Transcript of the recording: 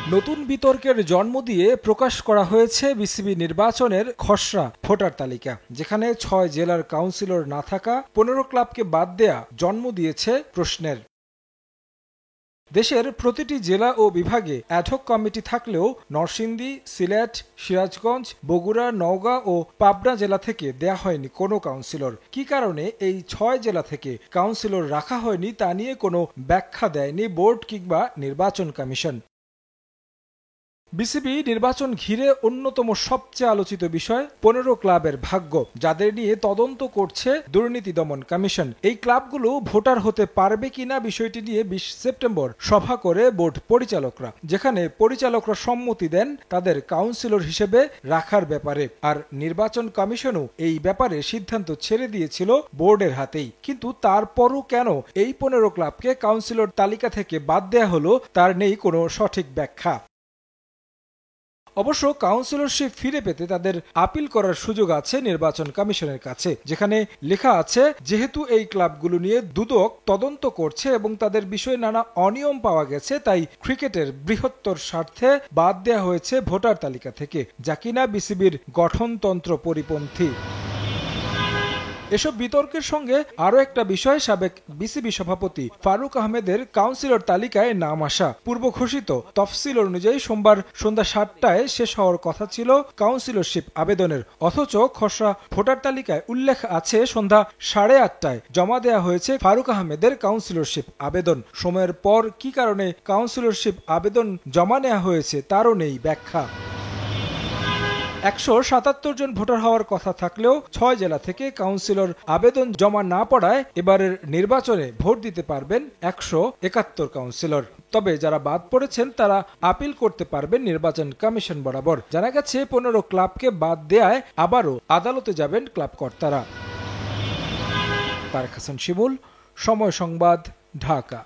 নতুন বিতর্কের জন্ম দিয়ে প্রকাশ করা হয়েছে বিসিবি নির্বাচনের খসড়া ভোটার তালিকা, যেখানে ৬ জেলার কাউন্সিলর না থাকা ১৫ ক্লাবকে বাদ দেয়া জন্ম দিয়েছে প্রশ্নের। দেশের প্রতিটি জেলা ও বিভাগে অ্যাডহক কমিটি থাকলেও নরসিংদী, সিলেট, সিরাজগঞ্জ, বগুড়া, নওগাঁ ও পাবনা জেলা থেকে দেয়া হয়নি কোনো কাউন্সিলর। কী কারণে এই ৬ জেলা থেকে কাউন্সিলর রাখা হয়নি তা নিয়ে কোনো ব্যাখ্যা দেয়নি বোর্ড কিংবা নির্বাচন কমিশন। বিসিবি নির্বাচন ঘিরে অন্যতম সবচেয়ে আলোচিত বিষয় ১৫ ক্লাবের ভাগ্য, যাদের নিয়ে তদন্ত করছে দুর্নীতি দমন কমিশন। এই ক্লাবগুলো ভোটার হতে পারবে কিনা বিষয়টি নিয়ে ২০ সেপ্টেম্বর সভা করে বোর্ড পরিচালকরা, যেখানে পরিচালকরা সম্মতি দেন তাদের কাউন্সিলর হিসেবে রাখার ব্যাপারে। আর নির্বাচন কমিশনও এই ব্যাপারে সিদ্ধান্ত ছেড়ে দিয়েছিল বোর্ডের হাতেই। কিন্তু তারপরও কেন এই ১৫ ক্লাবকে কাউন্সিলর তালিকা থেকে বাদ দেয়া হলো তার নেই কোনো সঠিক ব্যাখ্যা। অবশ্য কাউন্সিলরশিপ ফিরে পেতে তাদের আপিল করার সুযোগ আছে নির্বাচন কমিশনের কাছে, যেখানে লেখা আছে যেহেতু এই ক্লাবগুলো নিয়ে দুদক তদন্ত করছে এবং তাদের বিষয়ে নানা অনিয়ম পাওয়া গেছে, তাই ক্রিকেটের বৃহত্তর স্বার্থে বাদ দেওয়া হয়েছে ভোটার তালিকা থেকে, যা কিনা বিসিবির গঠনতন্ত্র পরিপন্থী। এসব বিতর্কের সঙ্গে আরও একটা বিষয়, সাবেক বিসিবি সভাপতি ফারুক আহমেদের কাউন্সিলর তালিকায় নাম আসা। পূর্ব ঘোষিত তফসিল অনুযায়ী সোমবার সন্ধ্যা ৭টায় শেষ হওয়ার কথা ছিল কাউন্সিলরশিপ আবেদনের, অথচ খসড়া ভোটার তালিকায় উল্লেখ আছে সন্ধ্যা ৮:৩০টায় জমা দেওয়া হয়েছে ফারুক আহমেদের কাউন্সিলরশিপ আবেদন। সময়ের পর কী কারণে কাউন্সিলরশিপ আবেদন জমা নেওয়া হয়েছে তারও নেই ব্যাখ্যা। ১৭৭ জন ভোটার হওয়ার কথা থাকলেও ৬ জেলা থেকে কাউন্সিলর আবেদন জমা না পড়ায় এবারের নির্বাচনে ভোট দিতে পারবেন ১৭১ কাউন্সিলর। তবে যারা বাদ পড়েছেন তারা আপিল করতে পারবেন নির্বাচন কমিশন বরাবর। জানা গেছে ১৫ ক্লাবকে বাদ দেয়ায় আবারও আদালতে যাবেন ক্লাব কর্তারা। তারেক হাসান শিমুল, সময় সংবাদ, ঢাকা।